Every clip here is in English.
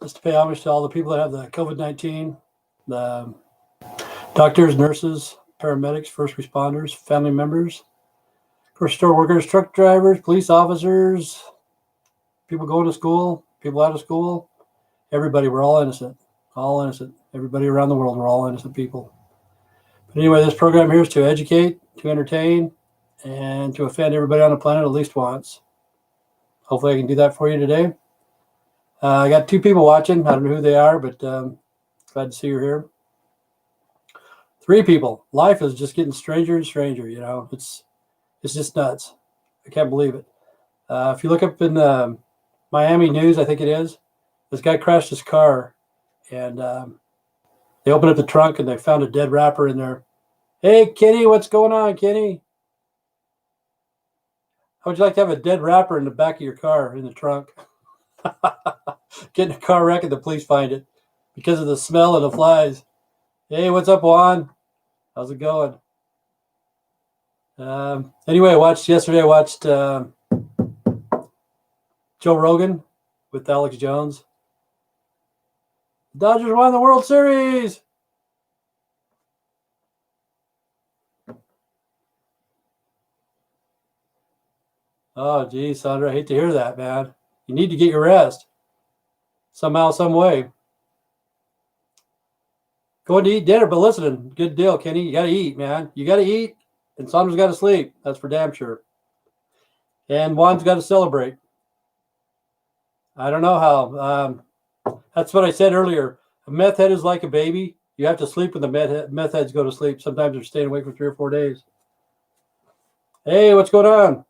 just to pay homage to all the people that have the COVID-19, the doctors, nurses, paramedics, first responders, family members, grocery store workers, truck drivers, police officers, people going to school, people out of school, everybody. We're all innocent. All innocent. Everybody around the world, we're all innocent people. But anyway, this program here is to educate, to entertain, and to offend everybody on the planet at least once. Hopefully I can do that for you today. I got 2 people watching. I don't know who they are, but glad to see you're here. 3 people. Life is just getting stranger and stranger, you know. It's just nuts. I can't believe it. If you look up in Miami news, I think it is, this guy crashed his car, and they opened up the trunk, and they found a dead rapper in there. Hey, Kenny, what's going on, Kenny? How would you like to have a dead rapper in the back of your car in the trunk? Get in a car wreck and the police find it because of the smell and the flies. Hey, what's up, Juan? How's it going? Anyway, I watched Joe Rogan with Alex Jones. The Dodgers won the World Series. Oh, geez, Sandra, I hate to hear that, man. You need to get your rest somehow, some way. Going to eat dinner, but listen, good deal, Kenny. You got to eat, man. You got to eat, and Sandra's got to sleep. That's for damn sure. And Juan's got to celebrate. I don't know how. That's what I said earlier. A meth head is like a baby. You have to sleep when the meth heads go to sleep. Sometimes they're staying awake for 3 or 4 days. Hey, what's going on?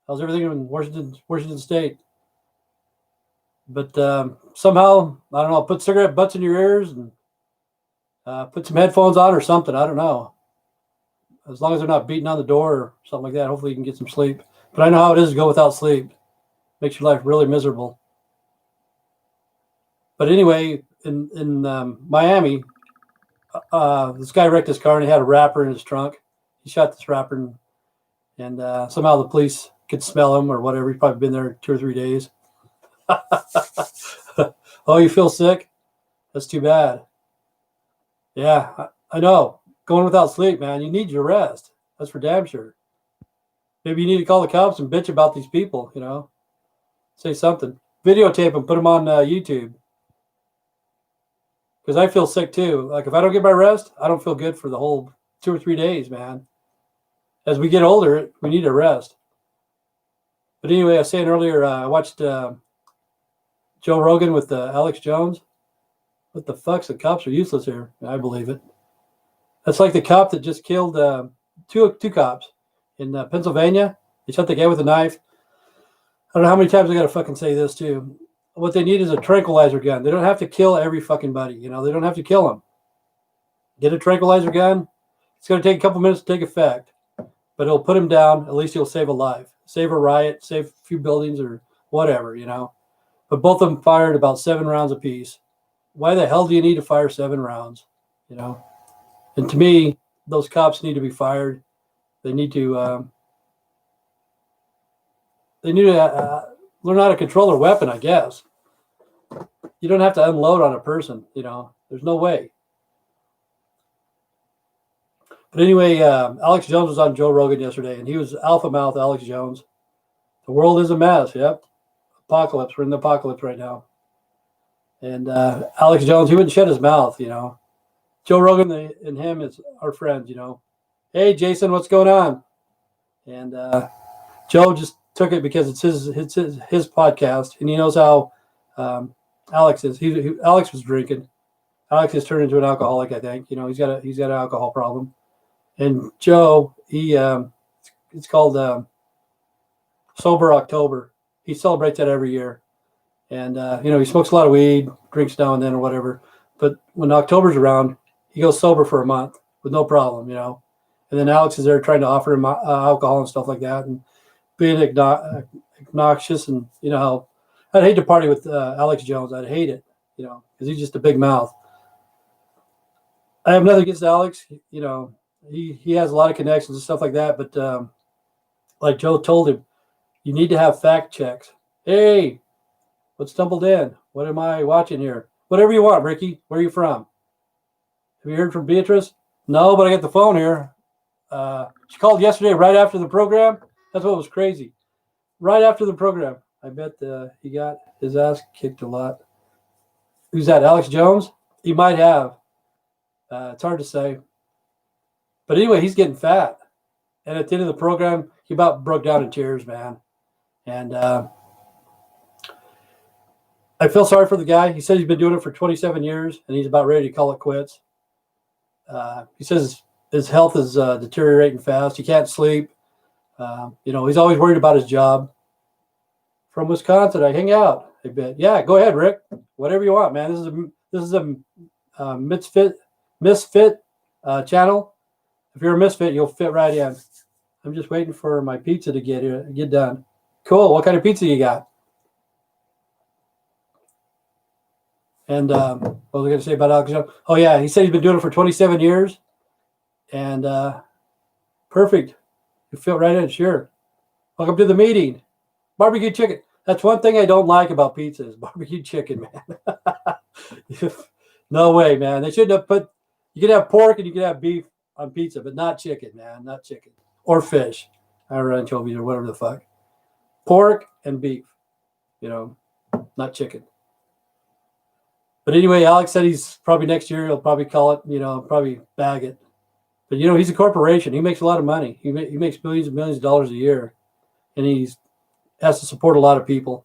How's everything in Washington State? But somehow, I don't know, put cigarette butts in your ears and put some headphones on or something. I don't know. As long as they're not beating on the door or something like that, hopefully you can get some sleep. But I know how it is to go without sleep. Makes your life really miserable. But anyway, in Miami, this guy wrecked his car and he had a rapper in his trunk. He shot this rapper and somehow the police could smell him or whatever. He's probably been there 2 or 3 days. Oh, you feel sick? That's too bad. Yeah, I know. Going without sleep, man. You need your rest. That's for damn sure. Maybe you need to call the cops and bitch about these people, you know. Say something. Videotape them, put them on YouTube. Because I feel sick too. Like if I don't get my rest, I don't feel good for the whole 2 or 3 days, man. As we get older, we need a rest. But anyway, I was saying earlier, I watched Joe Rogan with Alex Jones. What the fuck? The cops are useless here. I believe it. That's like the cop that just killed two cops in Pennsylvania. They shot the guy with a knife. I don't know how many times I got to fucking say this too. What they need is a tranquilizer gun. They don't have to kill every fucking buddy. You know, they don't have to kill them. Get a tranquilizer gun. It's going to take a couple minutes to take effect, but it'll put him down. At least he'll save a life, save a riot, save a few buildings or whatever, you know. But both of them fired about 7 rounds apiece. Why the hell do you need to fire 7 rounds? You know. And to me, those cops need to be fired. They need to learn how to control their weapon, I guess. You don't have to unload on a person, you know. There's no way. But anyway, Alex Jones was on Joe Rogan yesterday, and he was alpha mouth Alex Jones. The world is a mess, yep. Apocalypse. We're in the apocalypse right now. And Alex Jones, he wouldn't shut his mouth, you know. Joe Rogan and him is our friends, you know. Hey, Jason, what's going on? And Joe just took it because it's his podcast, and he knows how Alex is. Alex was drinking. Alex has turned into an alcoholic, I think. You know, he's got an alcohol problem. And Joe, it's called Sober October. He celebrates that every year. And, you know, he smokes a lot of weed, drinks now and then or whatever. But when October's around, he goes sober for a month with no problem, you know. And then Alex is there trying to offer him alcohol and stuff like that and being obnoxious. And, you know, how I'd hate to party with Alex Jones. I'd hate it, you know, because he's just a big mouth. I have nothing against Alex. You know, he has a lot of connections and stuff like that. But like Joe told him, you need to have fact checks. Hey, What stumbled in? What am I watching here? Whatever you want, Ricky. Where are you from? Have you heard from Beatrice? No, but I got the phone here. She called yesterday right after the program. That's what was crazy. Right after the program. I bet he got his ass kicked a lot. Who's that, Alex Jones? He might have. It's hard to say. But anyway, he's getting fat. And at the end of the program, he about broke down in tears, man. And I feel sorry for the guy. He said he's been doing it for 27 years, and he's about ready to call it quits. He says his health is deteriorating fast. He can't sleep. He's always worried about his job. From Wisconsin, I hang out a bit. Yeah, go ahead, Rick. Whatever you want, man. This is a misfit channel. If you're a misfit, you'll fit right in. I'm just waiting for my pizza to get done. Cool. What kind of pizza you got? And what was I going to say about Alex Jones? Oh, yeah. He said he's been doing it for 27 years. And perfect. You fit right in. Sure. Welcome to the meeting. Barbecue chicken. That's one thing I don't like about pizza is barbecue chicken, man. No way, man. They shouldn't have put, you could have pork and you could have beef on pizza, but not chicken, man. Not chicken. Or fish. Or anchovies or whatever the fuck. Pork and beef. Not chicken. But anyway, Alex said he's probably next year, he'll probably call it, probably bag it. But, he's a corporation. He makes a lot of money. He makes millions and millions of dollars a year. And he's has to support a lot of people.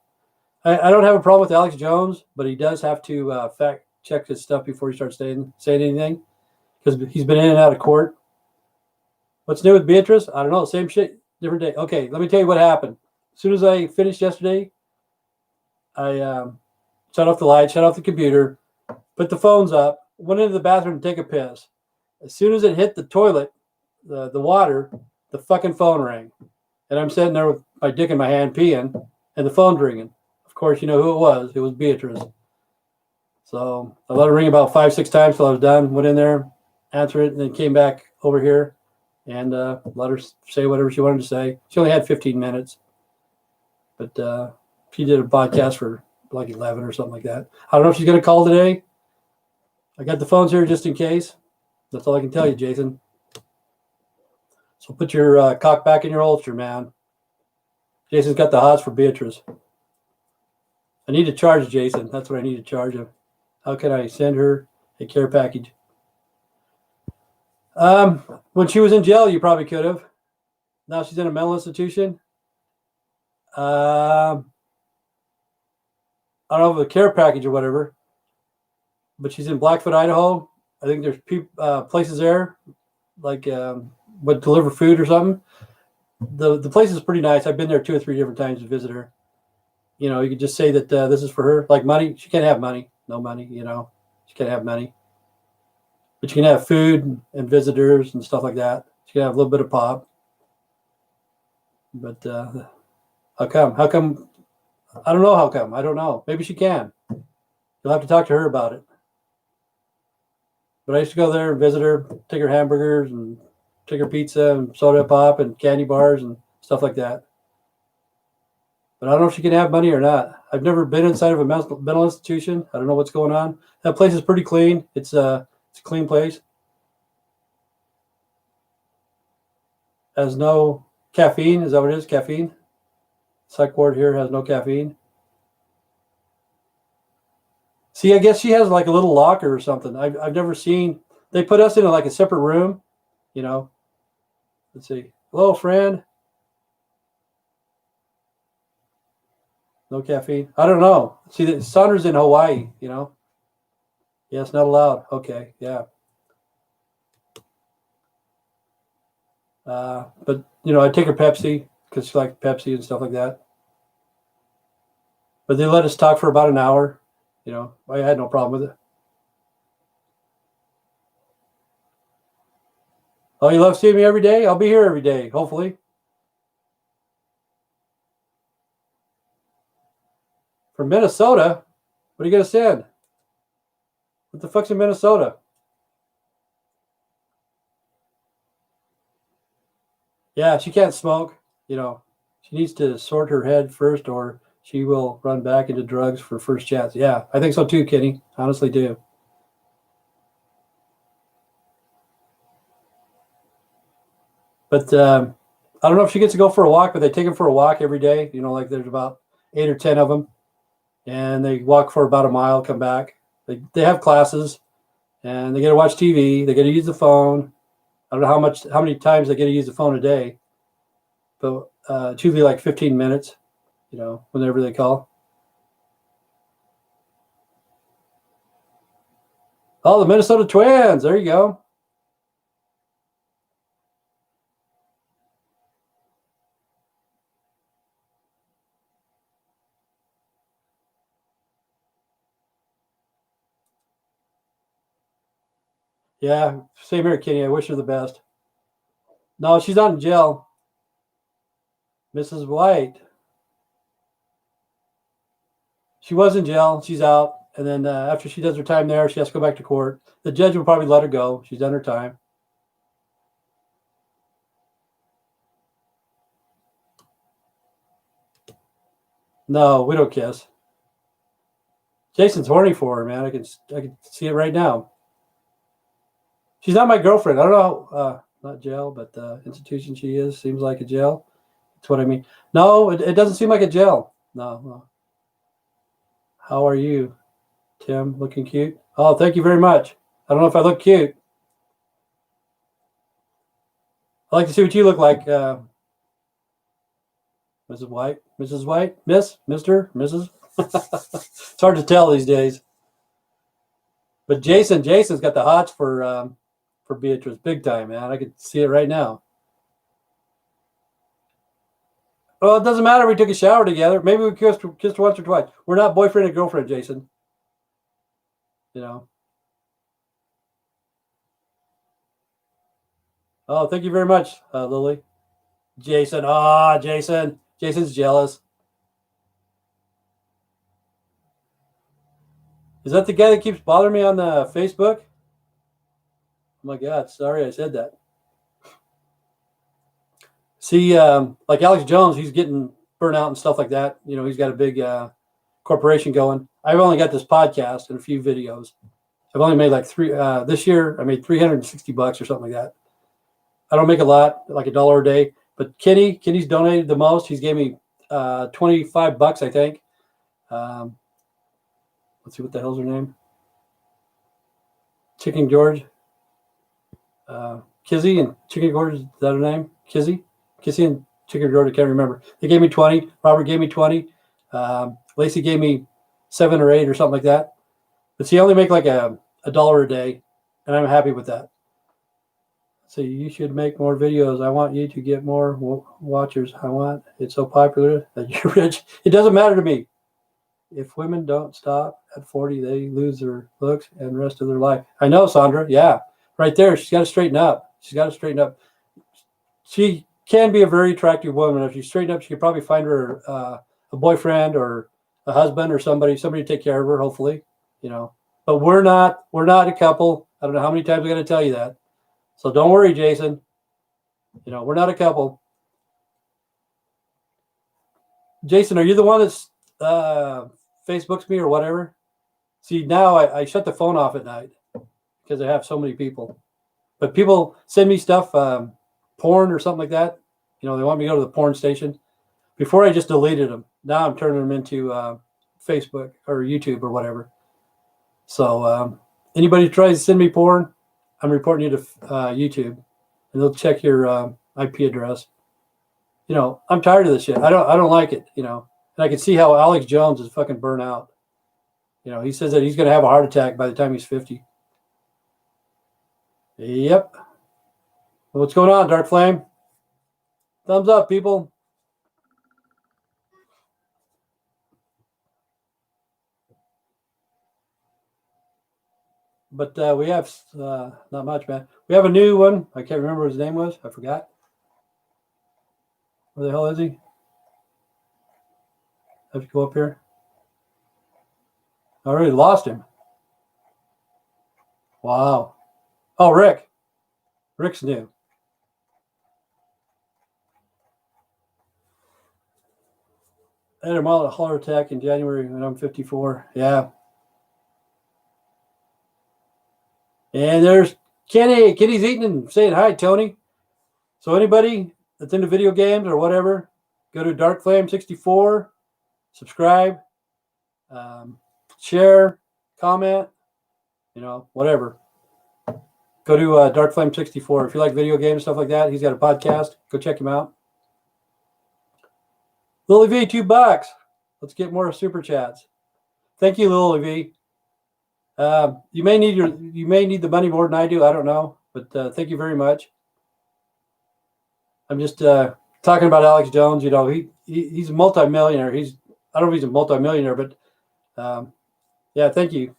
I don't have a problem with Alex Jones, but he does have to fact check his stuff before he starts saying anything because he's been in and out of court. What's new with Beatrice? I don't know. Same shit, different day. Okay, let me tell you what happened. As soon as I finished yesterday, I shut off the light, shut off the computer, put the phones up, went into the bathroom to take a piss. As soon as it hit the toilet, the water, the fucking phone rang. And I'm sitting there with my dick in my hand peeing, and the phone's ringing. Of course, you know who it was. It was Beatrice. So I let her ring about 5-6 times till I was done. Went in there, answered it, and then came back over here and let her say whatever she wanted to say. She only had 15 minutes. But she did a podcast for like 11 or something like that. I don't know if she's going to call today. I got the phones here just in case. That's all I can tell you, Jason. So put your cock back in your holster, man. Jason's got the hots for Beatrice. I need to charge Jason. That's what I need to charge him. How can I send her a care package? When she was in jail, you probably could have. Now she's in a mental institution. I don't know if a care package or whatever, but she's in Blackfoot, Idaho. I think there's places there, like would deliver food or something. The place is pretty nice. I've been there 2 or 3 different times to visit her. You could just say that this is for her. Like money, she can't have money. No money, she can't have money. But you can have food and visitors and stuff like that. She can have a little bit of pop. But how come? How come? I don't know how come. I don't know. Maybe she can. You'll have to talk to her about it. But I used to go there and visit her, take her hamburgers and take her pizza and soda pop and candy bars and stuff like that. But I don't know if she can have money or not. I've never been inside of a mental institution. I don't know what's going on. That place is pretty clean. It's a clean place. Has no caffeine. Is that what it is? Caffeine? Psych ward here has no caffeine. See, I guess she has like a little locker or something. I've never seen. They put us in like a separate room. Let's see. Hello, friend. No caffeine. I don't know. See, the Sauna's in Hawaii. Yeah, it's not allowed. Okay, yeah. But I take her Pepsi because she likes Pepsi and stuff like that. But they let us talk for about an hour. I had no problem with it. Oh, you love seeing me every day? I'll be here every day, hopefully. From Minnesota? What are you going to send? What the fuck's in Minnesota? Yeah, she can't smoke. She needs to sort her head first, or she will run back into drugs for first chance. Yeah, I think so too, Kenny. Honestly do. But I don't know if she gets to go for a walk, but they take them for a walk every day. You know, like there's about 8 or 10 of them, and they walk for about a mile, come back. They have classes, and they get to watch TV. They get to use the phone. I don't know how many times they get to use the phone a day, but it's usually like 15 minutes. You know, whenever they call. Oh, the Minnesota Twins. There you go. Yeah, same here, Kenny. I wish her the best. No, she's not in jail. Mrs. White. She was in jail. She's out. And then after she does her time there, she has to go back to court. The judge will probably let her go. She's done her time. No, we don't kiss. Jason's horny for her, man. I can see it right now. She's not my girlfriend. I don't know. Not jail, but the institution she is seems like a jail. That's what I mean. No, it doesn't seem like a jail. No. How are you, Tim? Looking cute? Oh, thank you very much. I don't know if I look cute. I'd like to see what you look like, Mrs. White. Mrs. White? Miss? Mr.? Mrs.? It's hard to tell these days. But Jason's got the hots for Beatrice, big time, man. I can see it right now. Well, it doesn't matter. We took a shower together. Maybe we kissed once or twice. We're not boyfriend and girlfriend, Jason. You know. Oh, thank you very much, Lily. Jason. Jason. Jason's jealous. Is that the guy that keeps bothering me on Facebook? Oh my God, sorry I said that. See, like Alex Jones, he's getting burnout and stuff like that. You know, he's got a big corporation going. I've only got this podcast and a few videos. I've only made like three this year. I made $360 or something like that. I don't make a lot, like $1 a day. But Kenny's donated the most. He's gave me $25, I think. Let's see, what the hell's her name? Chicken George. Kizzy and Chicken George, is that her name? Kizzy and Chicken George, I can't remember. They gave me 20. Robert gave me 20. Lacey gave me 7 or 8 or something like that. But see, I only make like $1 a day, and I'm happy with that. So you should make more videos. I want you to get more watchers. It's so popular that you're rich. It doesn't matter to me. If women don't stop at 40, they lose their looks and the rest of their life. I know, Sandra. Yeah, right there. She's got to straighten up. She can be a very attractive woman. If you straighten up, she could probably find her a boyfriend or a husband or somebody to take care of her, hopefully, you know. But we're not a couple. I don't know how many times I got to tell you that. So don't worry, Jason. You know, we're not a couple. Jason, are you the one that's Facebooks me or whatever? See, now I shut the phone off at night because I have so many people. But people send me stuff, porn or something like that. You know, they want me to go to the porn station. Before I just deleted them. Now I'm turning them into Facebook or YouTube or whatever. So anybody who tries to send me porn, I'm reporting you to YouTube, and they'll check your IP address. You know, I'm tired of this shit. I don't like it. You know, and I can see how Alex Jones is fucking burnt out. You know, he says that he's going to have a heart attack by the time he's 50. Yep. What's going on, Dark Flame? Thumbs up, people. But we have not much, man. We have a new one. I can't remember what his name was. I forgot. Where the hell is he? Have to go up here. I already lost him. Wow. Oh, Rick. Rick's new. I had a mild heart attack in January when I'm 54. Yeah. And there's Kenny. Kenny's eating and saying hi, Tony. So anybody that's into video games or whatever, go to Dark Flame 64, subscribe, share, comment, whatever. Go to Dark Flame 64. If you like video games, stuff like that, he's got a podcast. Go check him out. Lily V, $2. Let's get more super chats. Thank you, Lily V. You may need the money more than I do. I don't know, but thank you very much. I'm just talking about Alex Jones. He's a multimillionaire. I don't know if he's a multimillionaire, but yeah, thank you.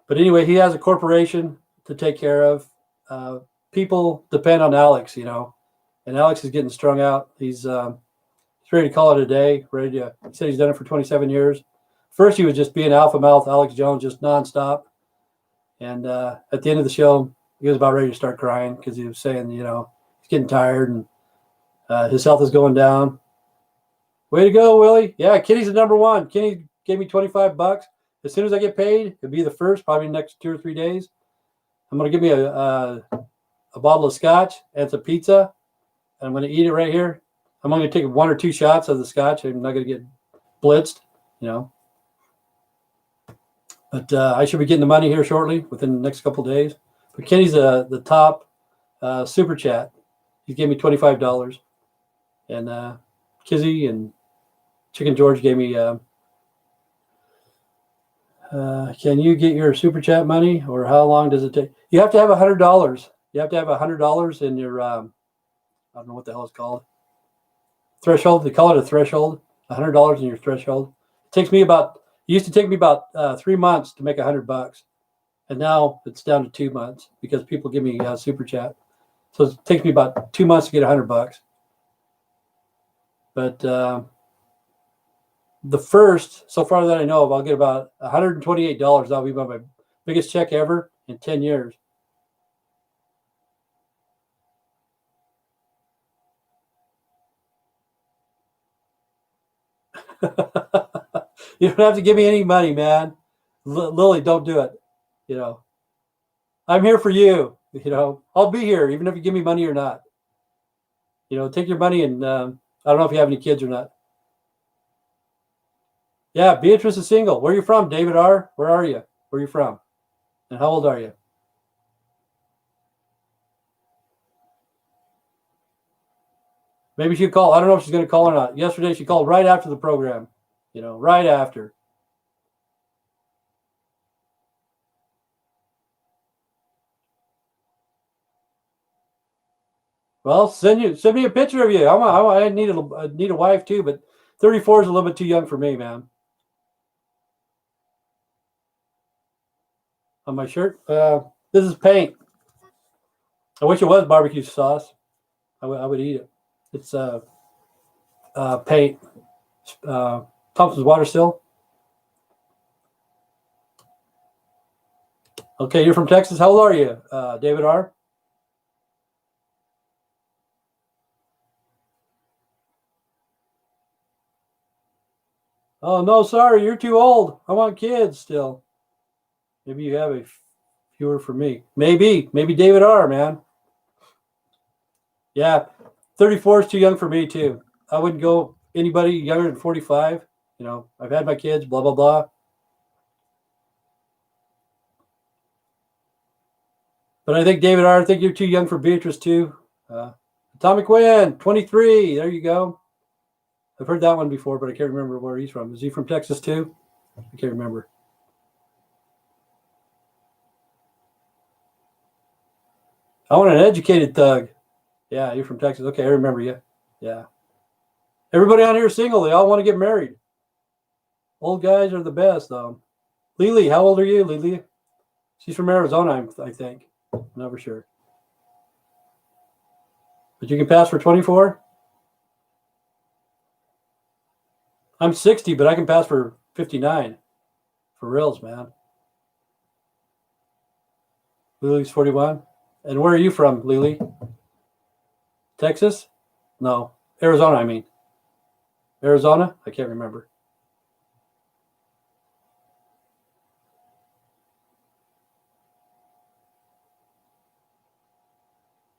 But anyway, he has a corporation to take care of. People depend on Alex, and Alex is getting strung out. He's ready to call it a day. He said he's done it for 27 years. First, he was just being alpha mouth Alex Jones, just nonstop. And at the end of the show, he was about ready to start crying because he was saying, he's getting tired and his health is going down. Way to go, Willie. Yeah, Kenny's the number one. Kenny gave me $25. As soon as I get paid, it'll be the first, probably next 2 or 3 days. I'm going to give me a bottle of scotch and some pizza. And I'm going to eat it right here. I'm only going to take 1 or 2 shots of the scotch. I'm not going to get blitzed, But I should be getting the money here shortly, within the next couple of days. But Kenny's the top super chat. He gave me $25. And Kizzy and Chicken George gave me, can you get your super chat money, or how long does it take? You have to have $100. You have to have $100 in your, I don't know what the hell it's called. Threshold. They call it a threshold. $100 in your threshold. It used to take me about 3 months to make $100, and now it's down to 2 months because people give me super chat. So it takes me about 2 months to get $100. But the first, so far that I know of, I'll get about $128. That'll be about my biggest check ever in 10 years. You don't have to give me any money, man. Lily, don't do it. I'm here for you. I'll be here even if you give me money or not. Take your money, and I don't know if you have any kids or not. Yeah, Beatrice is single. Where are you from, David R? Where are you? Where are you from? And how old are you? Maybe she'll call. I don't know if she's going to call or not. Yesterday she called right after the program. Right after. Well, send me a picture of you. I need a wife too, but 34 is a little bit too young for me, man. On my shirt, this is paint. I wish it was barbecue sauce. I would eat it. It's paint. Thompson's water still. Okay, you're from Texas. How old are you, David R? Oh, no, sorry. You're too old. I want kids still. Maybe you have a fewer for me. Maybe David R, man. Yeah, 34 is too young for me too. I wouldn't go anybody younger than 45. I've had my kids, blah, blah, blah. But I think, David R, I think you're too young for Beatrice too. Atomic Wind, 23. There you go. I've heard that one before, but I can't remember where he's from. Is he from Texas too? I can't remember. I want an educated thug. Yeah, you're from Texas. Okay, I remember you. Yeah. Everybody on here is single. They all want to get married. Old guys are the best, though. Lily, how old are you, Lily? She's from Arizona, I think. I'm not for sure. But you can pass for 24? I'm 60, but I can pass for 59. For reals, man. Lily's 41. And where are you from, Lily? Texas? No. Arizona, I mean. Arizona? I can't remember.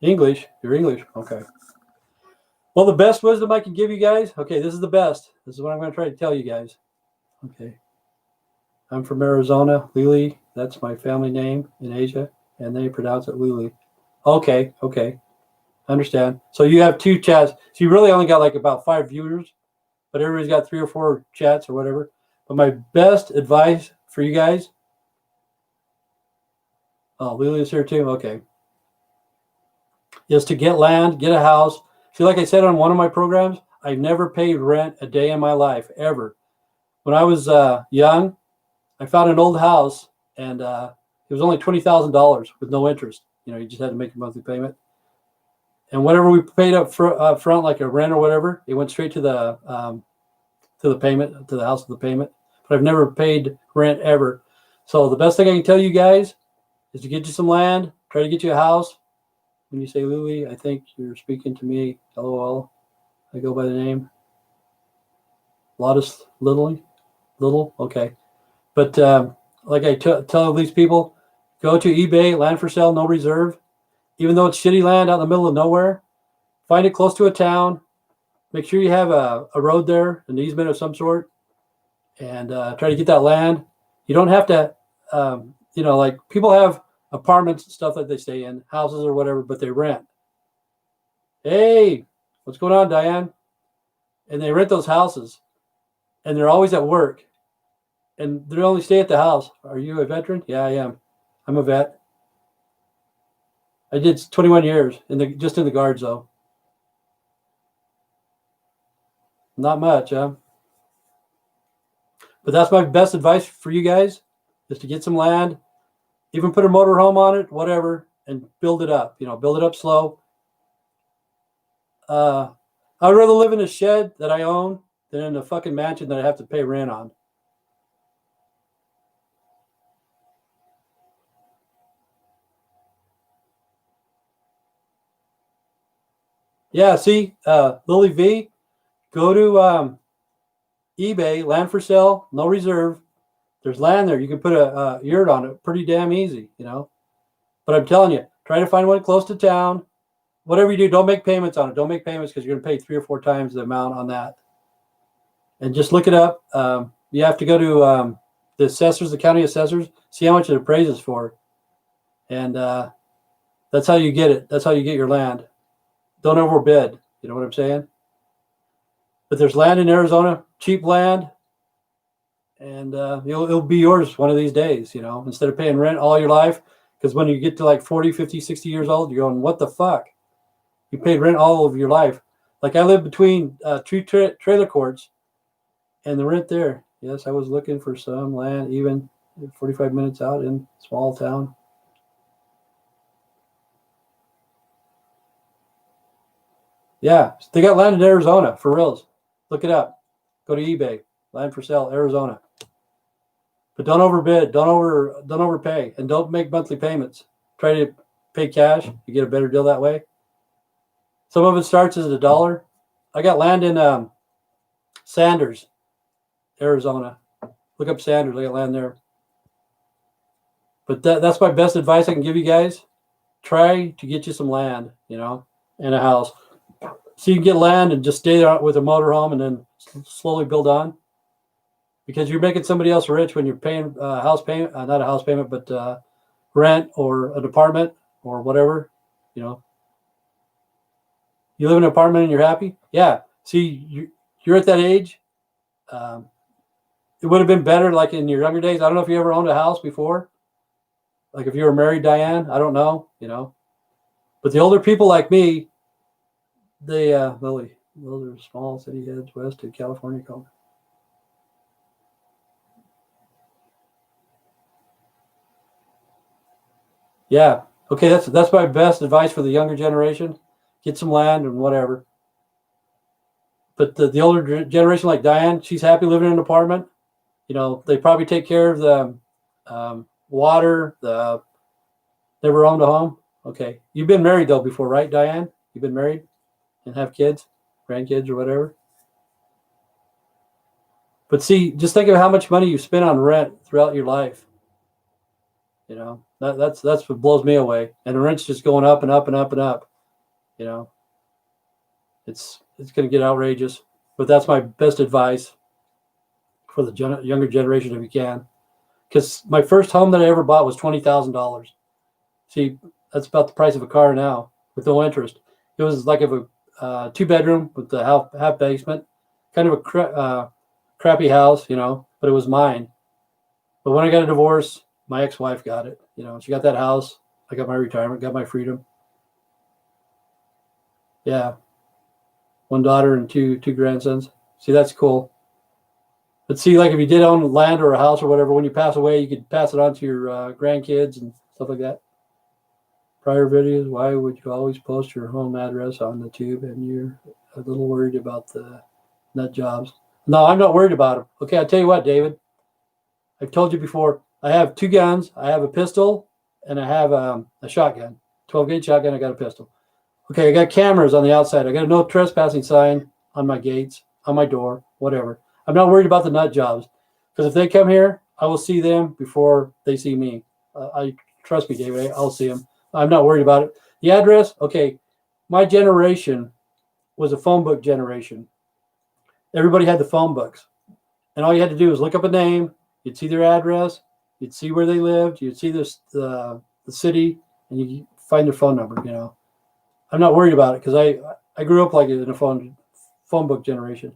English. You're English. Okay. Well, the best wisdom I can give you guys. Okay, this is the best. This is what I'm going to try to tell you guys. Okay. I'm from Arizona. Lily. That's my family name in Asia, and they pronounce it Lily. Okay. Okay. Understand. So you have 2 chats. So you really only got like about 5 viewers, but everybody's got 3 or 4 chats or whatever. But my best advice for you guys. Oh, Lily's here too. Okay. Is to get land, get a house. See, like I said on one of my programs, I've never paid rent a day in my life, ever. When I was young, I found an old house, and it was only $20,000 with no interest. You just had to make a monthly payment. And whatever we paid up front, like a rent or whatever, it went straight to the payment, to the house of the payment. But I've never paid rent ever. So the best thing I can tell you guys is to get you some land, try to get you a house. When you say Louie, I think you're speaking to me. LOL. I go by the name. Lotus Little. Okay. But like I tell these people, go to eBay, land for sale, no reserve. Even though it's shitty land out in the middle of nowhere, find it close to a town. Make sure you have a road there, an easement of some sort, and try to get that land. You don't have to, like people have apartments and stuff that they stay in, houses or whatever, but they rent. Hey, what's going on, Diane? And they rent those houses, and they're always at work, and they only stay at the house. Are you a veteran? Yeah, I am. I'm a vet. I did 21 years just in the guards, though. Not much, huh? But that's my best advice for you guys, is to get some land, even put a motor home on it, whatever, and build it up. Build it up slow. I'd rather live in a shed that I own than in a fucking mansion that I have to pay rent on. Yeah, see, Lily V, go to eBay, land for sale, no reserve. There's land there. You can put a yurt on it pretty damn easy, But I'm telling you, try to find one close to town. Whatever you do, don't make payments on it. Don't make payments because you're going to pay 3 or 4 times the amount on that. And just look it up. You have to go to the assessors, the county assessors, see how much it appraises for. And that's how you get it. That's how you get your land. Don't overbid. You know what I'm saying? But there's land in Arizona, cheap land, and it'll be yours one of these days, instead of paying rent all your life. Because when you get to like 40, 50, 60 years old, you're going, what the fuck? You paid rent all of your life. Like I live between 2 trailer courts and the rent there. Yes, I was looking for some land, even 45 minutes out in a small town. Yeah, they got land in Arizona, for reals. Look it up. Go to eBay, land for sale, Arizona. But don't overbid, don't overpay, and don't make monthly payments. Try to pay cash. You get a better deal that way. Some of it starts as $1. I got land in Sanders, Arizona. Look up Sanders. I got land there. But that's my best advice I can give you guys. Try to get you some land, and a house. So you can get land and just stay there with a motorhome and then slowly build on. Because you're making somebody else rich when you're paying house payment, not a house payment, but rent or an apartment or whatever, You live in an apartment and you're happy? Yeah. See, you're at that age. It would have been better like in your younger days. I don't know if you ever owned a house before. Like if you were married, Diane, I don't know, But the older people like me, they, Lily, those are small city heads west of California. Yeah. Okay, that's my best advice for the younger generation. Get some land and whatever. But the older generation, like Diane, she's happy living in an apartment. They probably take care of the water. Never owned a home. Okay, you've been married though before, right, Diane? You've been married and have kids, grandkids, or whatever. But see, just think of how much money you spent on rent throughout your life. You know, that's what blows me away. And the rent's just going up and up and up and up. You know, it's going to get outrageous. But that's my best advice for the younger generation if you can. Because my first home that I ever bought was $20,000. See, that's about the price of a car now with no interest. It was like a 2-bedroom with the half basement, kind of a crappy house, you know, but it was mine. But when I got a divorce, my ex-wife got it. You know, she got that house. I got my retirement, got my freedom. Yeah, 1 daughter and two grandsons. See, that's cool. But see, like if you did own land or a house or whatever, when you pass away, you could pass it on to your grandkids and stuff like that. Prior videos, why would you always post your home address on the tube and you're a little worried about the nut jobs? No, I'm not worried about them. Okay, I'll tell you what, David. I've told you before, I have 2 guns. I have a pistol and I have a shotgun. 12-gauge shotgun, I got a pistol. Okay, I got cameras on the outside. I got a no trespassing sign on my gates, on my door, whatever. I'm not worried about the nut jobs because if they come here, I will see them before they see me. Trust me, David, I'll see them. I'm not worried about it. The address, okay, my generation was a phone book generation. Everybody had the phone books. And all you had to do was look up a name. You'd see their address. You'd see where they lived. You'd see the city, and you find their phone number, you know. I'm not worried about it because I grew up like in a phone book generation.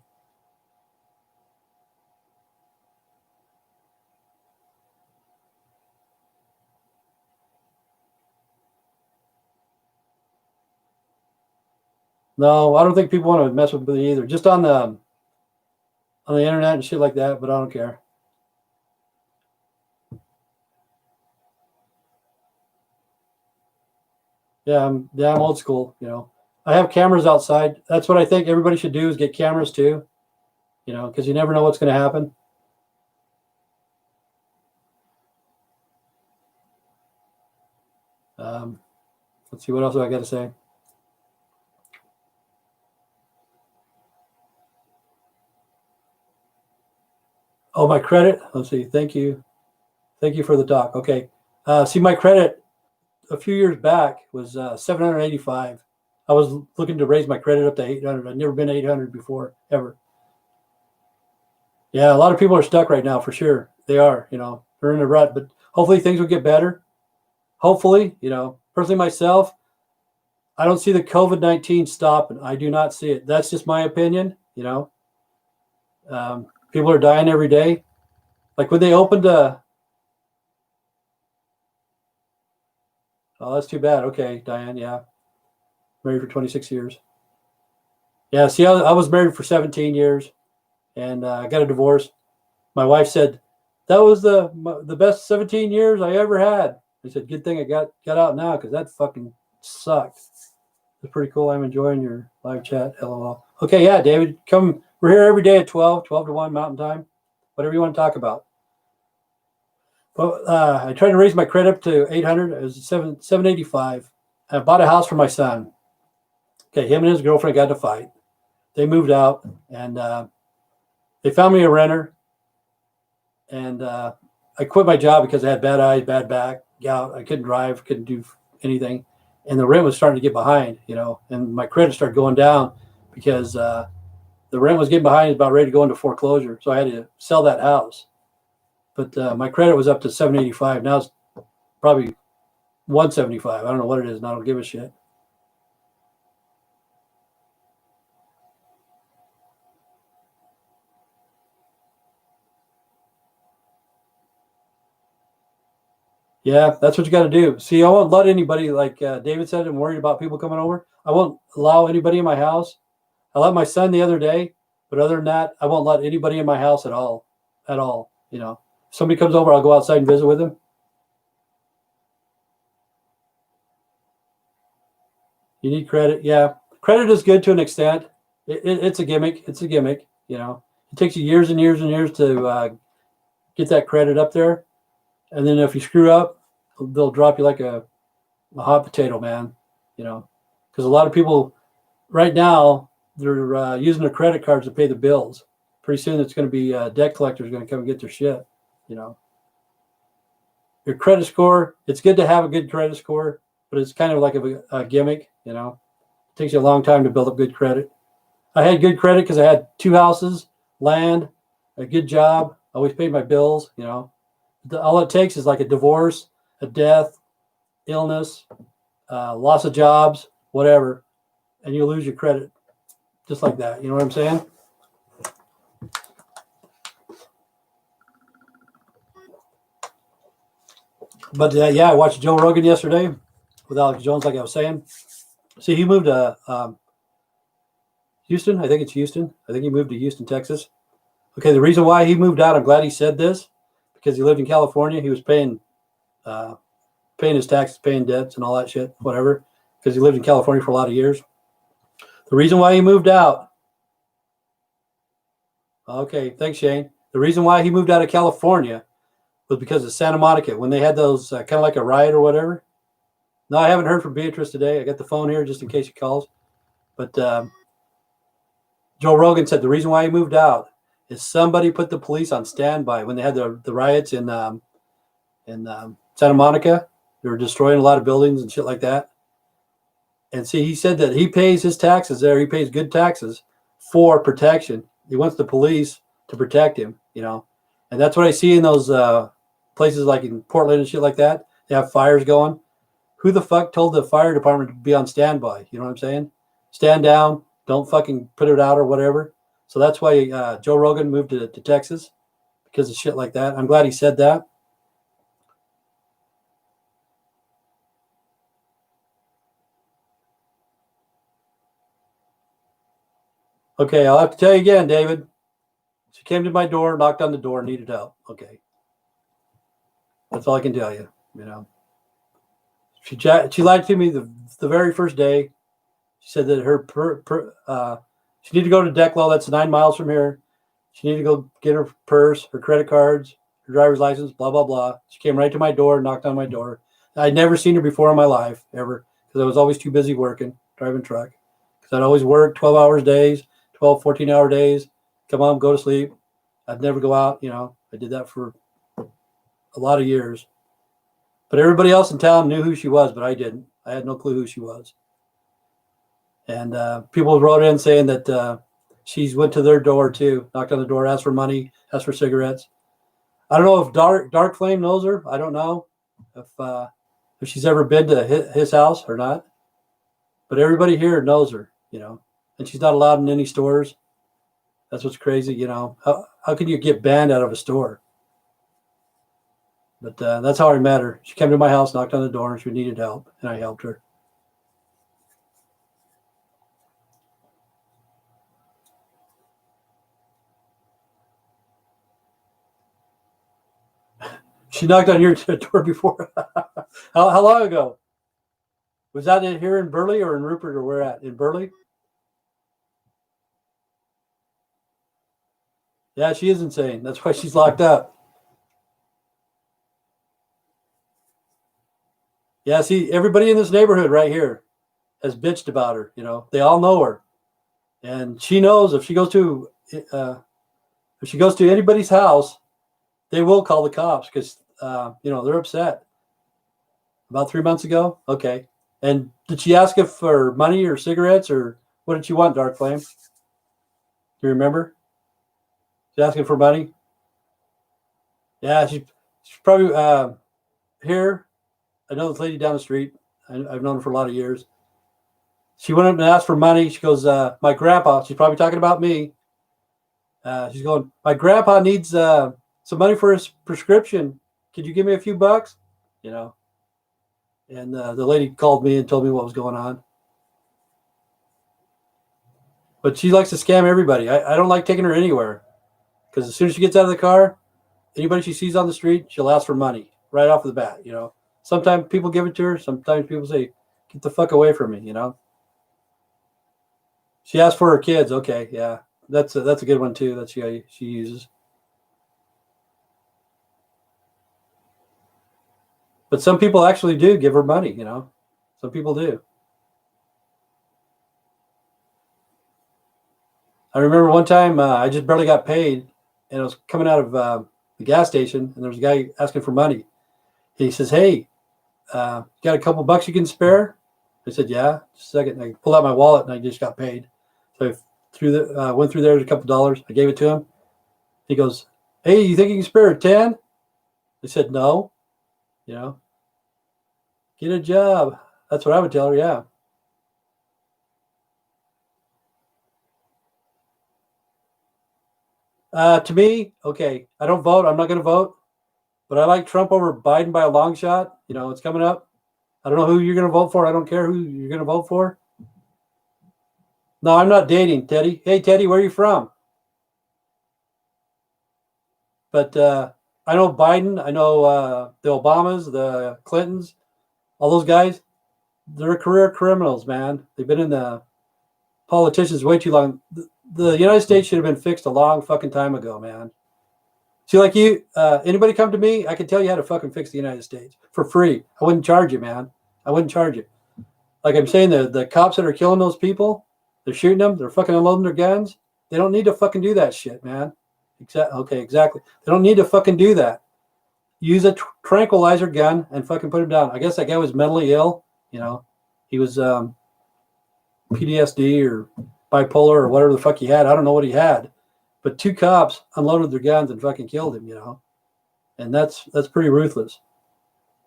No, I don't think people want to mess with me either. Just on the internet and shit like that, but I don't care. Yeah, I'm old school, you know. I have cameras outside. That's what I think everybody should do is get cameras too, you know, because you never know what's going to happen. Let's see, what else do I got to say? Oh, my credit. Let's see. Thank you for the talk. Okay. See, my credit a few years back was 785. I was looking to raise my credit up to 800. I've never been 800 before, ever. Yeah, a lot of people are stuck right now for sure. They are, you know, they're in a rut, but hopefully things will get better. Hopefully, you know, personally myself, I don't see the COVID-19 stopping. I do not see it. That's just my opinion, you know. People are dying every day. Like when they opened oh, that's too bad. Okay, Diane, yeah. Married for 26 years. Yeah, see, I was married for 17 years and I got a divorce. My wife said, that was the best 17 years I ever had. I said, good thing I got out now because that fucking sucked. It's pretty cool. I'm enjoying your live chat. LOL. Okay, yeah, David, come. We're here every day at 12 to 1 Mountain Time. Whatever you want to talk about. Well, I tried to raise my credit up to 800. It was 785. I bought a house for my son. Okay, him and his girlfriend got in a fight. They moved out, and they found me a renter. And I quit my job because I had bad eyes, bad back, gout. I couldn't drive, couldn't do anything. And the rent was starting to get behind, you know, and my credit started going down because the rent was getting behind, about ready to go into foreclosure. So I had to sell that house. But my credit was up to 785. Now it's probably 175. I don't know what it is, and I don't give a shit. Yeah, that's what you got to do. See, I won't let anybody, like David said, I'm worried about people coming over. I won't allow anybody in my house. I let my son the other day, but other than that, I won't let anybody in my house at all. At all. You know, if somebody comes over, I'll go outside and visit with them. You need credit. Yeah. Credit is good to an extent. It's a gimmick. It's a gimmick. You know, it takes you years and years and years to get that credit up there. And then if you screw up, they'll drop you like a hot potato, man. You know, because a lot of people right now, they're using their credit cards to pay the bills. pretty soon it's going to be debt collectors going to come and get their shit. You know, your credit score. It's good to have a good credit score, but it's kind of like a gimmick. You know, it takes you a long time to build up good credit. I had good credit because I had 2 houses, land, a good job. I always paid my bills. You know, all it takes is like a divorce, a death, illness, loss of jobs, whatever, and you lose your credit just like that. You know what I'm saying? But yeah, I watched Joe Rogan yesterday with Alex Jones, like I was saying. See, he moved to Houston. I think it's Houston. I think he moved to Houston, Texas. Okay, the reason why he moved out, I'm glad he said this, because he lived in California. He was paying his taxes, paying debts, and all that shit, whatever, because he lived in California for a lot of years. The reason why he moved out. Okay, thanks, Shane. The reason why he moved out of California was because of Santa Monica when they had those kind of like a riot or whatever. No, I haven't heard from Beatrice today. I got the phone here just in case she calls. But Joe Rogan said the reason why he moved out is somebody put the police on standby when they had the riots in Santa Monica. They were destroying a lot of buildings and shit like that. And see, he said that he pays his taxes there. He pays good taxes for protection. He wants the police to protect him, you know. And that's what I see in those places like in Portland and shit like that. They have fires going. Who the fuck told the fire department to be on standby? You know what I'm saying? Stand down. Don't fucking put it out or whatever. So that's why Joe Rogan moved to Texas, because of shit like that. I'm glad he said that. Okay, I'll have to tell you again, David. She came to my door, knocked on the door, needed help. Okay. That's all I can tell you, you know. She lied to me the very first day. She said that she needed to go to Declo. That's 9 miles from here. She needed to go get her purse, her credit cards, her driver's license, blah, blah, blah. She came right to my door, knocked on my door. I'd never seen her before in my life, ever, because I was always too busy working, driving truck. Because I'd always work 12 hours days, 12, 14-hour days, come home, go to sleep. I'd never go out, you know. I did that for a lot of years. But everybody else in town knew who she was, but I didn't. I had no clue who she was. And people wrote in saying that she's went to their door too, knocked on the door, asked for money, asked for cigarettes. I don't know if Dark Flame knows her. I don't know if she's ever been to his house or not. But everybody here knows her, you know. And she's not allowed in any stores. That's what's crazy, you know. How can you get banned out of a store? But that's how I met her. She came to my house, knocked on the door, and she needed help, and I helped her. She knocked on your door before. How long ago? Was that here in Burley or in Rupert or where at? In Burley? Yeah, she is insane. That's why she's locked up. Yeah, see, everybody in this neighborhood right here has bitched about her. You know, they all know her, and she knows if she goes to anybody's house, they will call the cops because you know, they're upset. About 3 months ago, okay. And did she ask if for money or cigarettes or what did she want, Dark Flame? Do you remember? She's asking for money. Yeah, she's probably here. I know this lady down the street. I've known her for a lot of years. She went up and asked for money. She goes, my grandpa, she's probably talking about me. She's going, my grandpa needs some money for his prescription. Could you give me a few bucks? You know. And the lady called me and told me what was going on. But she likes to scam everybody. I don't like taking her anywhere because as soon as she gets out of the car, anybody she sees on the street, she'll ask for money right off the bat, you know. Sometimes people give it to her. Sometimes people say, get the fuck away from me, you know. She asked for her kids. Okay, yeah. That's a good one too that she uses. But some people actually do give her money, you know. Some people do. I remember one time I just barely got paid, and I was coming out of the gas station, and there was a guy asking for money. He says, "Hey, got a couple bucks you can spare?" I said, "Yeah." Just a second. I pulled out my wallet, and I just got paid. So I went through there, a couple dollars. I gave it to him. He goes, "Hey, you think you can spare 10?" I said, "No. You know, get a job." That's what I would tell her. Yeah. To me, okay, I don't vote. I'm not going to vote, but I like Trump over Biden by a long shot. It's coming up. I don't know who you're going to vote for. I don't care who you're going to vote for. No, I'm not dating, Teddy. Hey, Teddy, where are you from? But I know Biden. I know the Obamas, the Clintons, all those guys. They're career criminals, man. They've been in the politicians way too long. The United States should have been fixed a long fucking time ago, man. See, like you, anybody come to me, I can tell you how to fucking fix the United States for free. I wouldn't charge you, man. I wouldn't charge you. Like I'm saying, the cops that are killing those people, they're shooting them, they're fucking unloading their guns. They don't need to fucking do that shit, man. Okay, exactly. They don't need to fucking do that. Use a tranquilizer gun and fucking put him down. I guess that guy was mentally ill. He was PTSD or bipolar or whatever the fuck he had. I don't know what he had, but two cops unloaded their guns and fucking killed him. And that's pretty ruthless.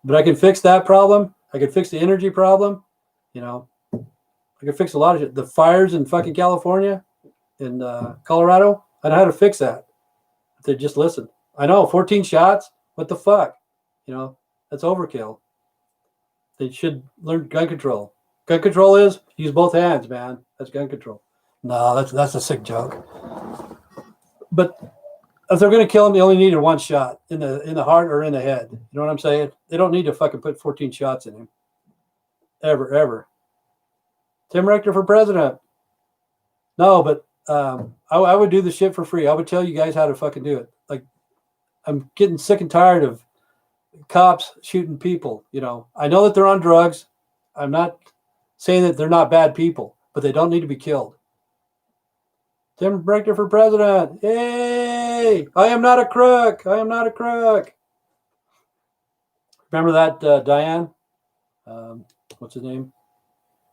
But I can fix that problem. I can fix the energy problem. I can fix a lot of shit. The fires in fucking California, in Colorado, I know how to fix that. If they just listen. I know, 14 shots. What the fuck? That's overkill. They should learn gun control. Gun control is use both hands, man. That's gun control. No, that's a sick joke. But if they're gonna kill him, they only needed one shot in the heart or in the head. You know what I'm saying? They don't need to fucking put 14 shots in him. Ever. Tim Rector for president. No, but I would do the shit for free. I would tell you guys how to fucking do it. Like, I'm getting sick and tired of cops shooting people. I know that they're on drugs. I'm not saying that they're not bad people, but they don't need to be killed. Tim Rector for president. Yay! I am not a crook. I am not a crook. Remember that, Diane? What's his name?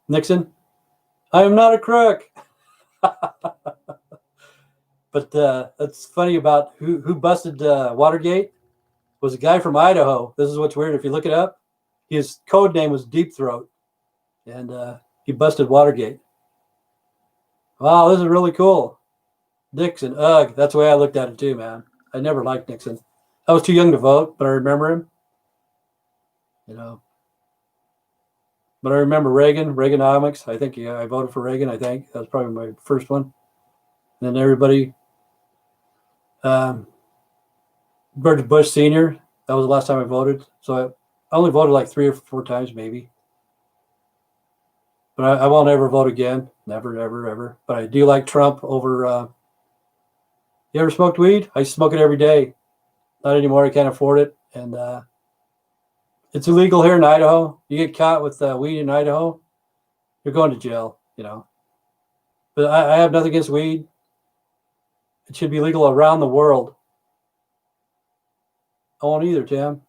Nixon. I am not a crook. But that's funny about who busted Watergate. Was a guy from Idaho. This is what's weird. If you look it up, his code name was Deep Throat, and he busted Watergate. Wow, this is really cool. Nixon, ugh. That's the way I looked at it too, man. I never liked Nixon. I was too young to vote, but I remember him. But I remember Reaganomics. I think I voted for Reagan. I think that was probably my first one. And then everybody, George Bush Senior. That was the last time I voted. So I only voted like 3 or 4 times, maybe. But I won't ever vote again. Never, ever, ever. But I do like Trump over. You ever smoked weed? I smoke it every day. Not anymore. I can't afford it, and it's illegal here in Idaho. You get caught with weed in Idaho, you're going to jail. But I have nothing against weed. It should be legal around the world. I won't either, Tim.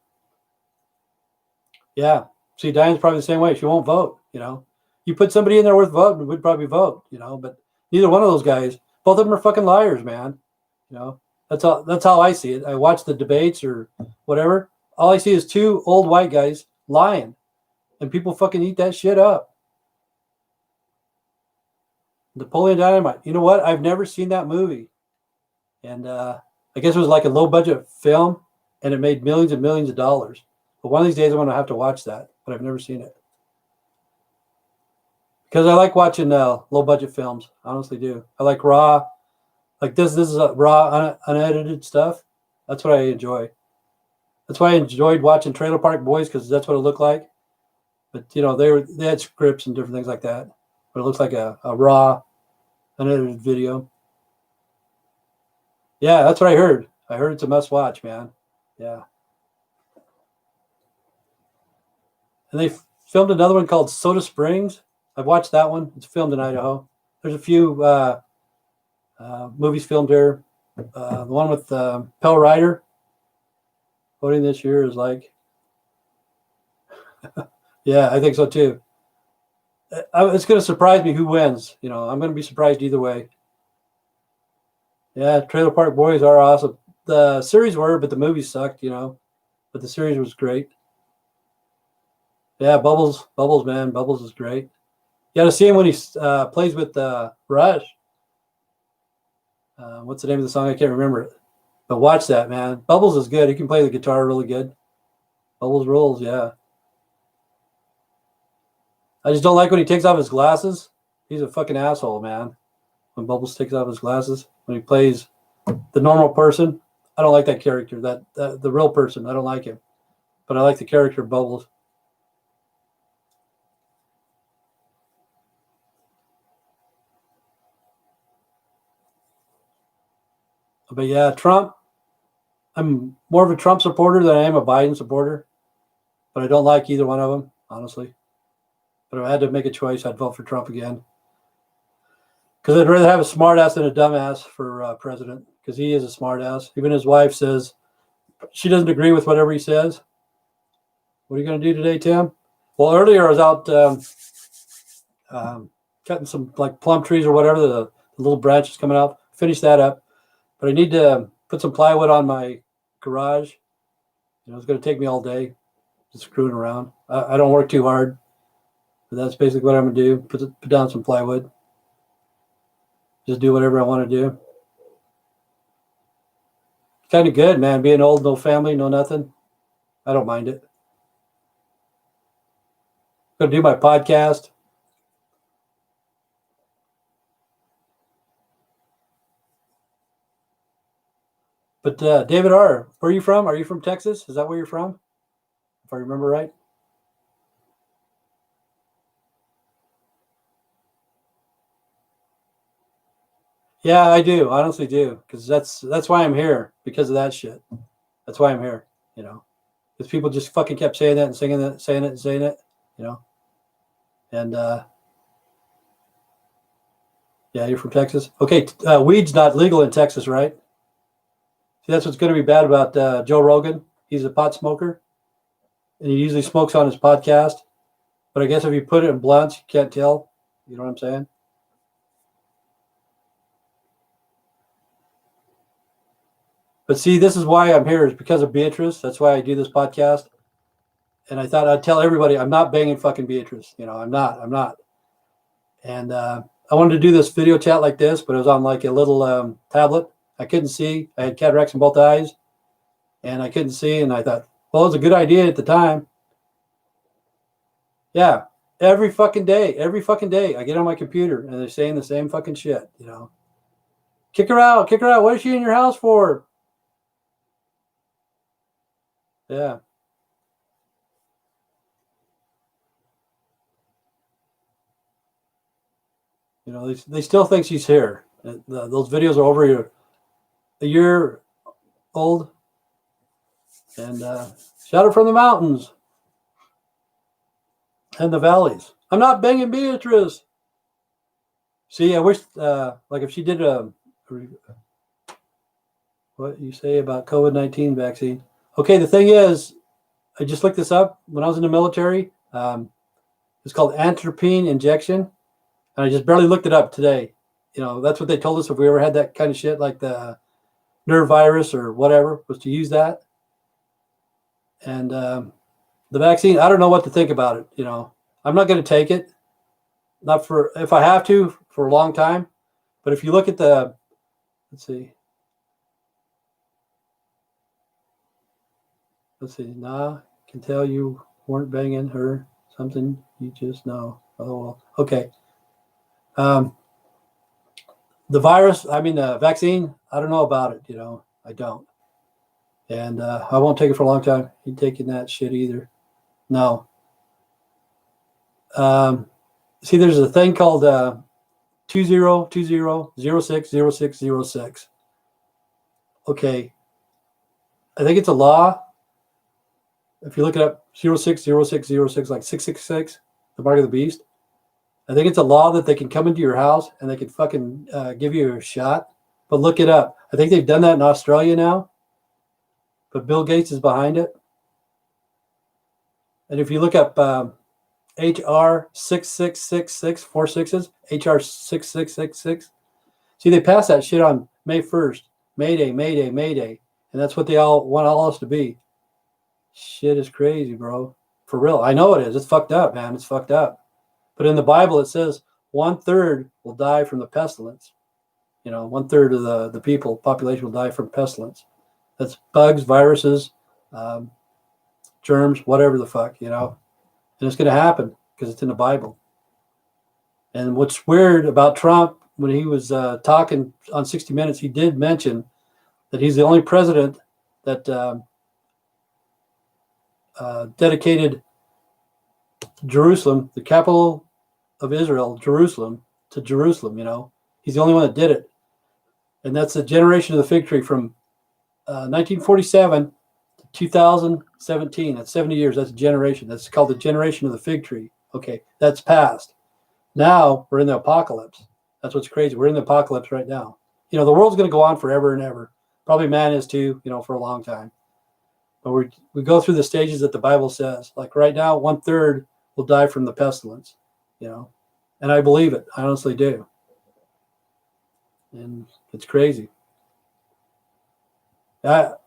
Yeah. See, Diane's probably the same way. She won't vote. You put somebody in there worth voting, we'd probably vote. But neither one of those guys. Both of them are fucking liars, man. That's how I see it. I watch the debates or whatever. All I see is 2 old white guys lying, and people fucking eat that shit up. Napoleon Dynamite. You know what? I've never seen that movie, and I guess it was like a low budget film, and it made millions and millions of dollars. But one of these days I'm going to have to watch that, but I've never seen it because I like watching low budget films. I honestly do. I like raw. Like this is raw, unedited stuff. That's what I enjoy. That's why I enjoyed watching Trailer Park Boys, because that's what it looked like. But they had scripts and different things like that. But it looks like a raw, unedited video. Yeah, that's what I heard. I heard it's a must watch, man. Yeah. And they filmed another one called Soda Springs. I've watched that one. It's filmed in Idaho. There's a few Movies filmed here. The one with Pell Rider voting this year is like, yeah, I think so too. It's going to surprise me who wins. You know, I'm going to be surprised either way. Yeah, Trailer Park Boys are awesome. The series were, but the movie sucked, you know. But the series was great. Yeah, Bubbles, man. Bubbles is great. You got to see him when he plays with Rush. What's the name of the song? I can't remember it. But watch that, man. Bubbles is good. He can play the guitar really good. Bubbles rules, yeah. I just don't like when he takes off his glasses. He's a fucking asshole, man. When Bubbles takes off his glasses, when he plays the normal person, I don't like that character. That the real person, I don't like him. But I like the character Bubbles. But yeah, Trump. I'm more of a Trump supporter than I am a Biden supporter. But I don't like either one of them, honestly. But if I had to make a choice, I'd vote for Trump again. Because I'd rather have a smartass than a dumbass for president. Because he is a smartass. Even his wife says she doesn't agree with whatever he says. What are you going to do today, Tim? Well, earlier I was out cutting some like plum trees or whatever, the little branches coming out. Finish that up. But I need to put some plywood on my garage. You know, it's going to take me all day just screwing around. I don't work too hard. But that's basically what I'm going to do. Put down some plywood. Just do whatever I want to do. Kind of good, man. Being old, no family, no nothing. I don't mind it. Going to do my podcast. But David R., where are you from? Are you from Texas? Is that where you're from? If I remember right. Yeah, I do. Honestly do. Because that's why I'm here. Because of that shit. That's why I'm here. You know. Because people just fucking kept saying that and singing that, saying it and saying it. You know. And yeah, you're from Texas. Okay, weed's not legal in Texas, right? See, that's what's going to be bad about Joe Rogan. He's a pot smoker, and he usually smokes on his podcast. But I guess if you put it in blunts, you can't tell. You know what I'm saying? But see, this is why I'm here, is because of Beatrice. That's why I do this podcast. And I thought I'd tell everybody I'm not banging fucking Beatrice. You know, I'm not. And I wanted to do this video chat like this, but it was on like a little tablet. I couldn't see. I had cataracts in both eyes, and I couldn't see. And I thought, well, it was a good idea at the time. Yeah, every fucking day, I get on my computer and they're saying the same fucking shit. You know, kick her out. What is she in your house for? Yeah. You know, they still think she's here. Those videos are over a year old. And shout her from the mountains and the valleys. I'm not banging Beatrice. See, I wish, like, if she did what you say about COVID-19 vaccine. Okay, the thing is, I just looked this up when I was in the military. It's called atropine injection. And I just barely looked it up today. You know, that's what they told us if we ever had that kind of shit, like the nerve virus or whatever, was to use that. And the vaccine, I don't know what to think about it. You know, I'm not going to take it. Not for, if I have to, for a long time. But if you look at the, let's see. Nah, can tell you weren't banging her. Something you just know. Oh, well. Okay. The virus, I mean, the vaccine, I don't know about it. You know, I don't. And I won't take it for a long time. Ain't taking that shit either. No. See, there's a thing called 2020060606. Okay. I think it's a law. If you look it up, 060606, like 666, the mark of the beast. I think it's a law that they can come into your house and they can fucking give you a shot. But look it up. I think they've done that in Australia now. But Bill Gates is behind it. And if you look up HR 6666, 46s, HR 6666, see, they passed that shit on May 1st. Mayday, Mayday, Mayday. And that's what they all want all us to be. Shit is crazy, bro. For real. I know it is. It's fucked up, man. It's fucked up. But in the Bible, it says 1/3 will die from the pestilence. 1/3 of the people, population will die from pestilence. That's bugs, viruses, germs, whatever the fuck, And it's going to happen because it's in the Bible. And what's weird about Trump, when he was talking on 60 Minutes, he did mention that he's the only president that dedicated Jerusalem, the capital of Israel, Jerusalem, to Jerusalem. He's the only one that did it. And that's the generation of the fig tree from 1947 to 2017. That's 70 years. That's a generation. That's called the generation of the fig tree. Okay, that's past. Now we're in the apocalypse. That's what's crazy. We're in the apocalypse right now. The world's going to go on forever and ever. Probably man is too, for a long time. But we go through the stages that the Bible says. Like right now, 1/3 will die from the pestilence, And I believe it. I honestly do. And it's crazy. I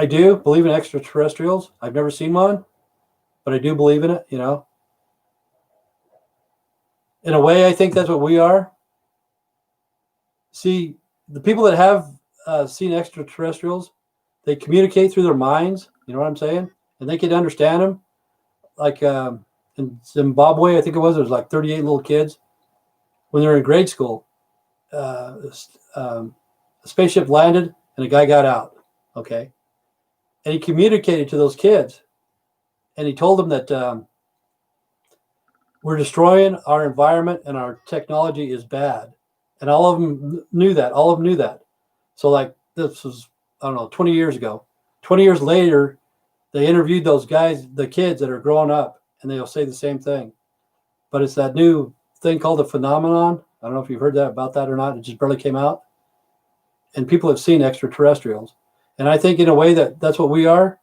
do believe in extraterrestrials. I've never seen one, but I do believe in it, In a way, I think that's what we are. See, the people that have seen extraterrestrials, they communicate through their minds. You know what I'm saying? And they can understand them. Like in Zimbabwe, I think it was like 38 little kids. When they were in grade school, a spaceship landed and a guy got out. Okay. And he communicated to those kids. And he told them that we're destroying our environment and our technology is bad. And all of them knew that. All of them knew that. So like this was, I don't know, 20 years ago. 20 years later, they interviewed those guys, the kids that are growing up, and they'll say the same thing. But it's that new thing called the phenomenon. I don't know if you've heard that about that or not. It just barely came out. And people have seen extraterrestrials. And I think in a way that's what we are.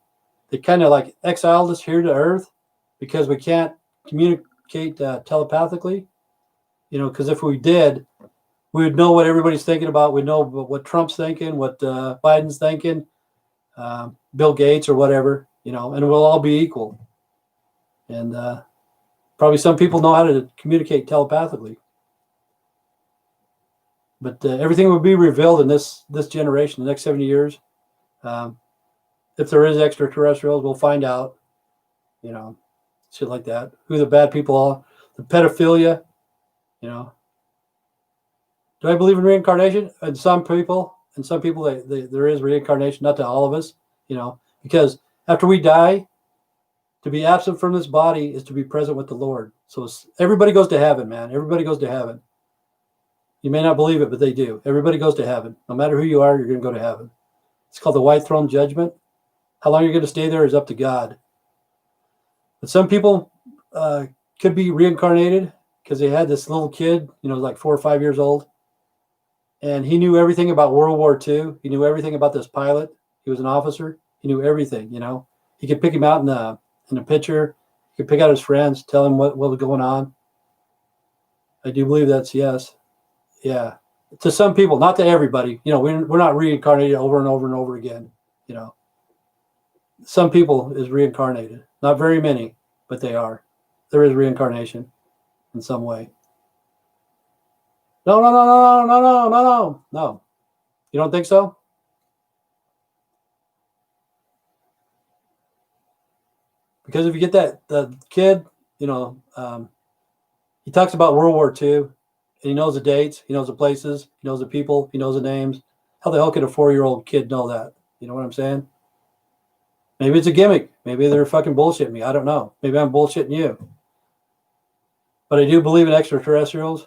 They kind of like exiled us here to Earth because we can't communicate telepathically. Because if we did, we would know what everybody's thinking about. We'd know what Trump's thinking, what Biden's thinking, Bill Gates or whatever, and we'll all be equal. And probably some people know how to communicate telepathically. But everything will be revealed in this generation, the next 70 years. If there is extraterrestrials, we'll find out, shit like that. Who the bad people are, the pedophilia, Do I believe in reincarnation? And some people, there is reincarnation, not to all of us, because after we die, to be absent from this body is to be present with the Lord. So everybody goes to heaven, man. Everybody goes to heaven. You may not believe it, but they do. Everybody goes to heaven. No matter who you are, you're going to go to heaven. It's called the white throne judgment. How long you're going to stay there is up to God. But some people could be reincarnated because they had this little kid, like 4 or 5 years old. And he knew everything about World War II. He knew everything about this pilot. He was an officer. He knew everything, He could pick him out in a picture. He could pick out his friends, tell him what was going on. I do believe that's yes. Yeah. To some people, not to everybody. We're not reincarnated over and over and over again, Some people is reincarnated. Not very many, but they are. There is reincarnation in some way. No. No. You don't think so? Because if you get the kid, he talks about World War II, and he knows the dates, he knows the places, he knows the people, he knows the names. How the hell could a 4-year-old kid know that? You know what I'm saying? Maybe it's a gimmick. Maybe they're fucking bullshitting me. I don't know. Maybe I'm bullshitting you. But I do believe in extraterrestrials.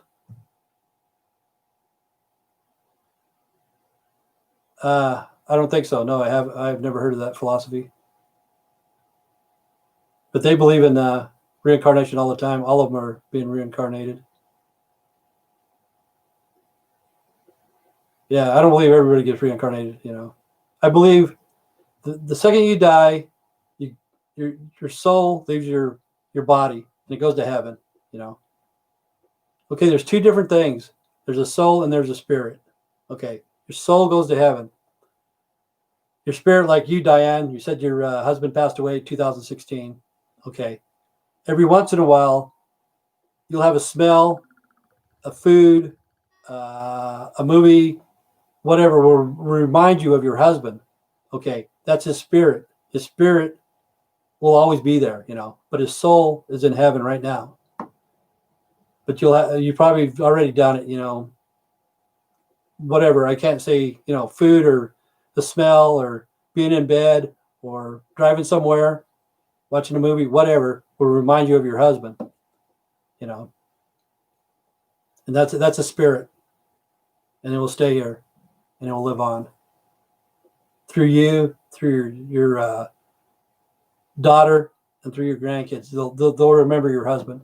I don't think so. No, I've never heard of that philosophy. But they believe in reincarnation all the time. All of them are being reincarnated. Yeah, I don't believe everybody gets reincarnated. I believe the second you die, your soul leaves your body and it goes to heaven. Okay, there's two different things. There's a soul and there's a spirit. Okay, your soul goes to heaven. Your spirit, like you, Diane, you said your husband passed away in 2016. Okay, every once in a while, you'll have a smell, a food, a movie, whatever will remind you of your husband. Okay, that's his spirit. His spirit will always be there, but his soul is in heaven right now. But you probably already done it, whatever. I can't say, food or the smell or being in bed or driving somewhere, watching a movie, whatever will remind you of your husband, and that's a spirit, and it will stay here, and it will live on through you, through your daughter, and through your grandkids. They'll remember your husband.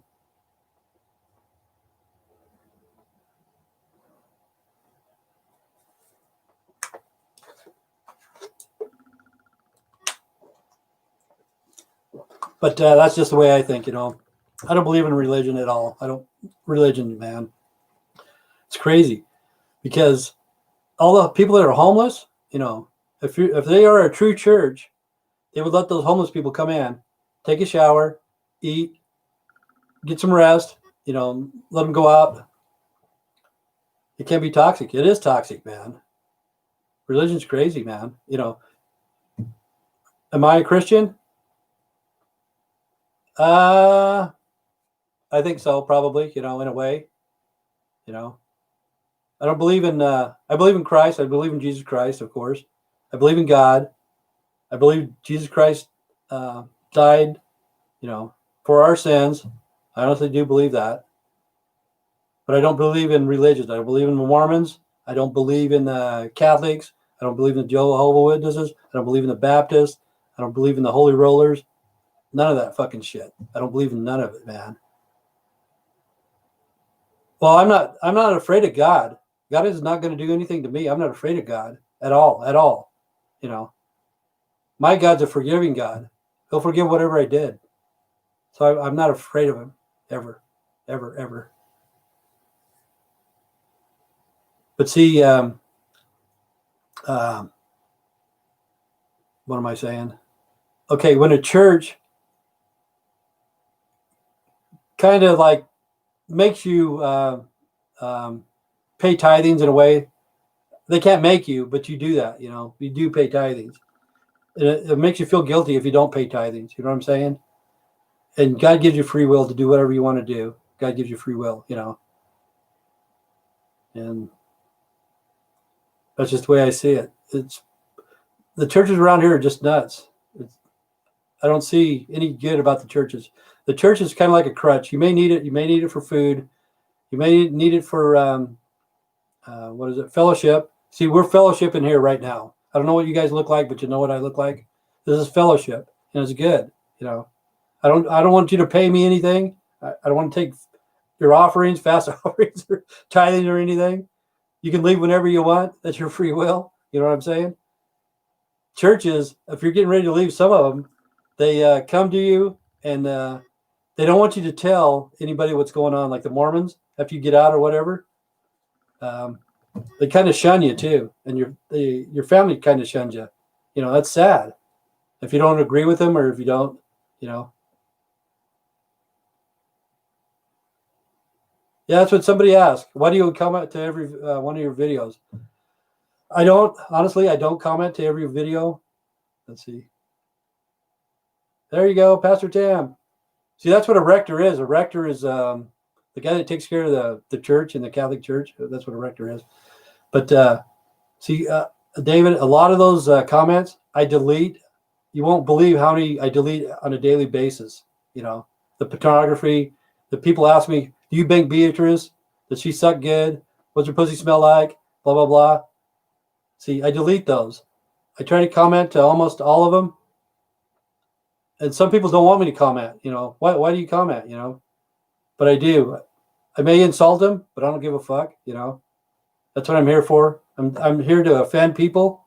But that's just the way I think. I don't believe in religion at all. Religion, man. It's crazy because all the people that are homeless, if they are a true church, they would let those homeless people come in, take a shower, eat, get some rest, let them go out. It can be toxic. It is toxic, man. Religion's crazy, man. Am I a Christian? I think so, probably, in a way. I don't believe in I believe in Christ. I believe in Jesus Christ, of course. I believe in God. I believe Jesus Christ died, for our sins. I honestly do believe that. But I don't believe in religions. I don't believe in the Mormons. I don't believe in the Catholics. I don't believe in the Jehovah's Witnesses. I don't believe in the Baptists. I don't believe in the Holy Rollers. None of that fucking shit. I don't believe in none of it, man. Well, I'm not afraid of God. God is not going to do anything to me. I'm not afraid of God at all. My God's a forgiving God. He'll forgive whatever I did. So I'm not afraid of him ever, ever, ever. But see, what am I saying? Okay, when a church kind of like makes you pay tithings in a way, they can't make you, but you do that. You do pay tithings. It makes you feel guilty if you don't pay tithings. You know what I'm saying? And God gives you free will to do whatever you want to do. God gives you free will, and that's just the way I see it. The churches around here are just nuts. I don't see any good about the churches. The church is kind of like a crutch. You may need it. You may need it for food. You may need it for fellowship. See, we're fellowship in here right now. I don't know what you guys look like, but you know what I look like. This is fellowship, and it's good. I don't want you to pay me anything. I don't want to take your offerings, fast offerings, or tithing or anything. You can leave whenever you want. That's your free will. You know what I'm saying? Churches, if you're getting ready to leave, some of them, they come to you and they don't want you to tell anybody what's going on, like the Mormons, after you get out or whatever. They kind of shun you too, and your family kind of shuns you. That's sad. If you don't agree with them or if you don't, Yeah, that's what somebody asked. Why do you comment to every one of your videos? I don't comment to every video. Let's see. There you go, Pastor Tam. See, that's what a rector is. A rector is the guy that takes care of the church and the Catholic Church. That's what a rector is. But David, a lot of those comments I delete. You won't believe how many I delete on a daily basis. The pornography. The people ask me, "Do you bang Beatrice? Does she suck good? What's her pussy smell like?" Blah blah blah. See, I delete those. I try to comment to almost all of them. And some people don't want me to comment. Why do you comment? But I do. I may insult them, but I don't give a fuck. That's what I'm here for. I'm here to offend people.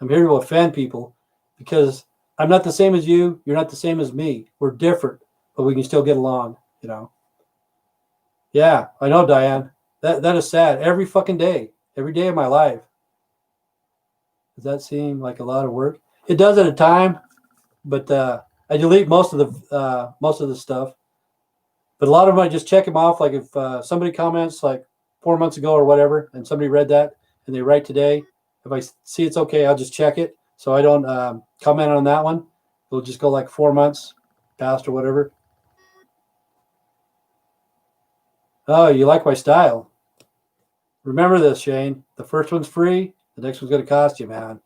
I'm here to offend people because I'm not the same as you. You're not the same as me. We're different, but we can still get along. Yeah, I know, Diane. That is sad. Every fucking day. Every day of my life. Does that seem like a lot of work? It does at a time, but I delete most of the stuff. But a lot of them I just check them off. Like if somebody comments like 4 months ago or whatever, and somebody read that and they write today, if I see it's okay, I'll just check it. So I don't comment on that one. It'll just go like 4 months past or whatever. Oh, you like my style. Remember this, Shane. The first one's free. The next one's going to cost you, man.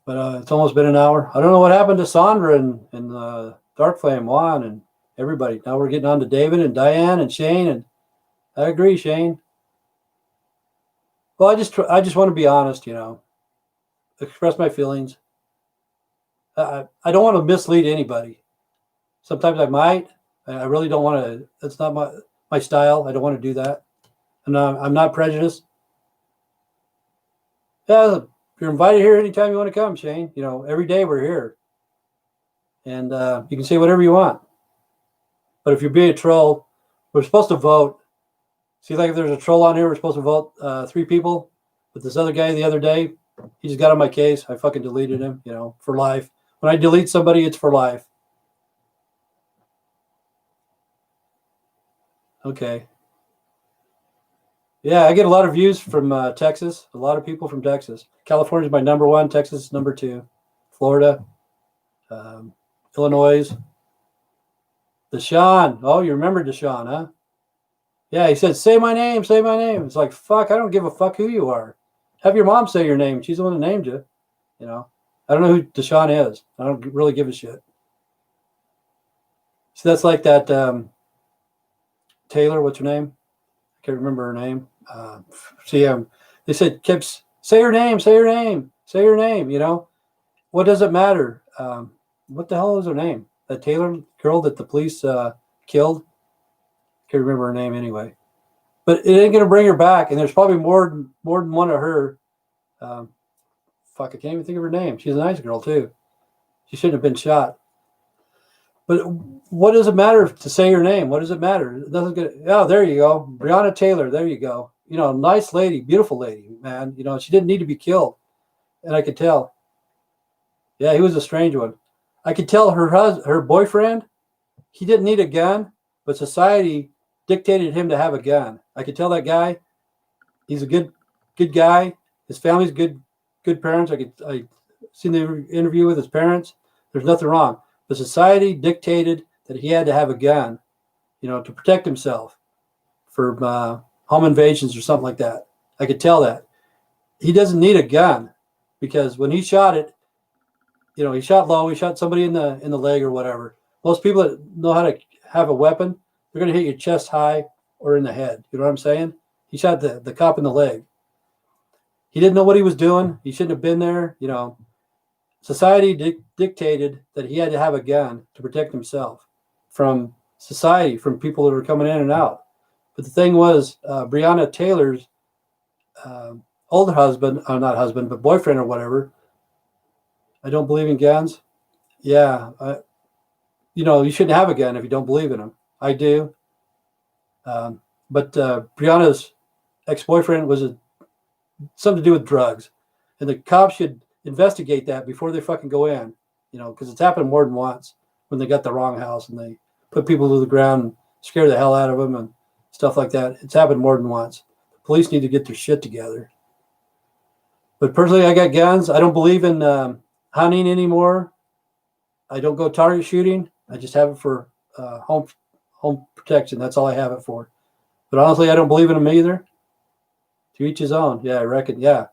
But it's almost been an hour. I don't know what happened to Sandra and Dark Flame, Juan, and everybody. Now we're getting on to David and Diane and Shane. And I agree, Shane. Well, I just want to be honest, express my feelings. I don't want to mislead anybody. Sometimes I might. I really don't want to. That's not my style. I don't want to do that. And I'm not prejudiced. Yeah, you're invited here anytime you want to come, Shane. Every day we're here. And you can say whatever you want. But if you're being a troll, we're supposed to vote. See, like if there's a troll on here, we're supposed to vote 3 people. But this other guy the other day, he just got on my case. I fucking deleted him, for life. When I delete somebody, it's for life. Okay. Yeah, I get a lot of views from Texas. A lot of people from Texas. California is my number 1. Texas is number 2. Florida, Illinois. Deshaun. Oh, you remember Deshaun, huh? Yeah, he said, say my name, say my name. It's like, fuck, I don't give a fuck who you are. Have your mom say your name. She's the one that named you. I don't know who Deshaun is. I don't really give a shit. So that's like that Taylor, what's her name? I can't remember her name. They said, say her name, say her name, say her name, What does it matter? What the hell is her name? That Taylor girl that the police killed? Can't remember her name anyway. But it ain't going to bring her back. And there's probably more than one of her. Fuck, I can't even think of her name. She's a nice girl, too. She shouldn't have been shot. But what does it matter to say her name? What does it matter? It doesn't get. Oh, there you go. Breonna Taylor. There you go. Nice lady, beautiful lady, man. She didn't need to be killed. And I could tell. Yeah, he was a strange one. I could tell her boyfriend, he didn't need a gun, but society dictated him to have a gun. I could tell that guy, he's a good guy. His family's good parents. I seen the interview with his parents. There's nothing wrong. But society dictated that he had to have a gun, to protect himself for home invasions or something like that. I could tell that. He doesn't need a gun because when he shot it, he shot low. He shot somebody in the leg or whatever. Most people that know how to have a weapon, they're going to hit your chest high or in the head. You know what I'm saying? He shot the cop in the leg. He didn't know what he was doing. He shouldn't have been there. Society dictated that he had to have a gun to protect himself from society, from people that were coming in and out. But the thing was, Breonna Taylor's older husband, not husband, but boyfriend or whatever, I don't believe in guns. Yeah. You shouldn't have a gun if you don't believe in them. I do. But Breonna's ex-boyfriend was something to do with drugs. And the cops should investigate that before they fucking go in, because it's happened more than once when they got the wrong house and they put people to the ground and scare the hell out of them and stuff like that. It's happened more than once. The police need to get their shit together. But personally, I got guns. I don't believe in hunting anymore. I don't go target shooting. I just have it for home protection. That's all I have it for. But honestly, I don't believe in them either. To each his own. Yeah, I reckon. Yeah,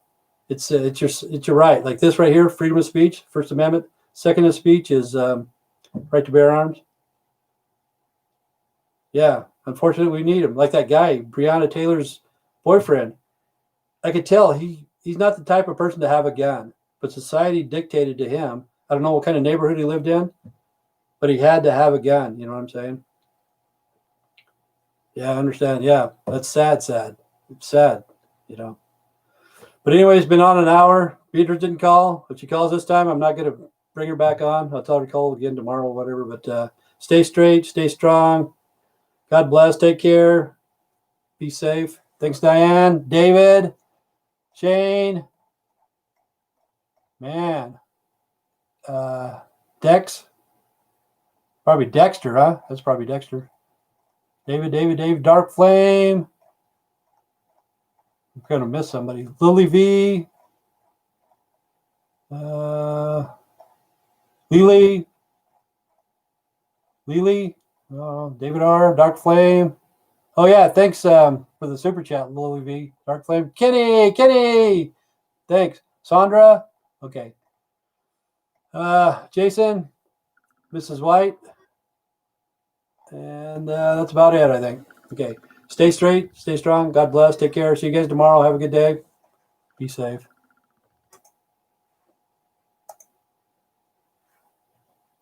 it's your right. Like this right here, freedom of speech, First Amendment. Second of speech is right to bear arms. Yeah, unfortunately, we need him. Like that guy, Breonna Taylor's boyfriend. I could tell he's not the type of person to have a gun, but society dictated to him I don't know what kind of neighborhood he lived in, but he had to have a gun. You know what I'm saying? Yeah, I understand. Yeah, that's sad. It's sad, you know. But anyway, it's been on an hour. Beatrice didn't call. If she calls this time, I'm not going to bring her back on. I'll tell her to call again tomorrow or whatever. But stay straight, stay strong. God bless. Take care. Be safe. Thanks, Diane, David, Shane, man, Dex, probably Dexter, huh? That's probably Dexter. Dave, Dark Flame. I'm going to miss somebody. Lily V. Lily. David R. Dark Flame. Oh, yeah. Thanks for the super chat, Lily V. Dark Flame. Kenny. Thanks. Sandra. Okay. Jason. Mrs. White. And that's about it, I think. Okay. Stay straight. Stay strong. God bless. Take care. See you guys tomorrow. Have a good day. Be safe.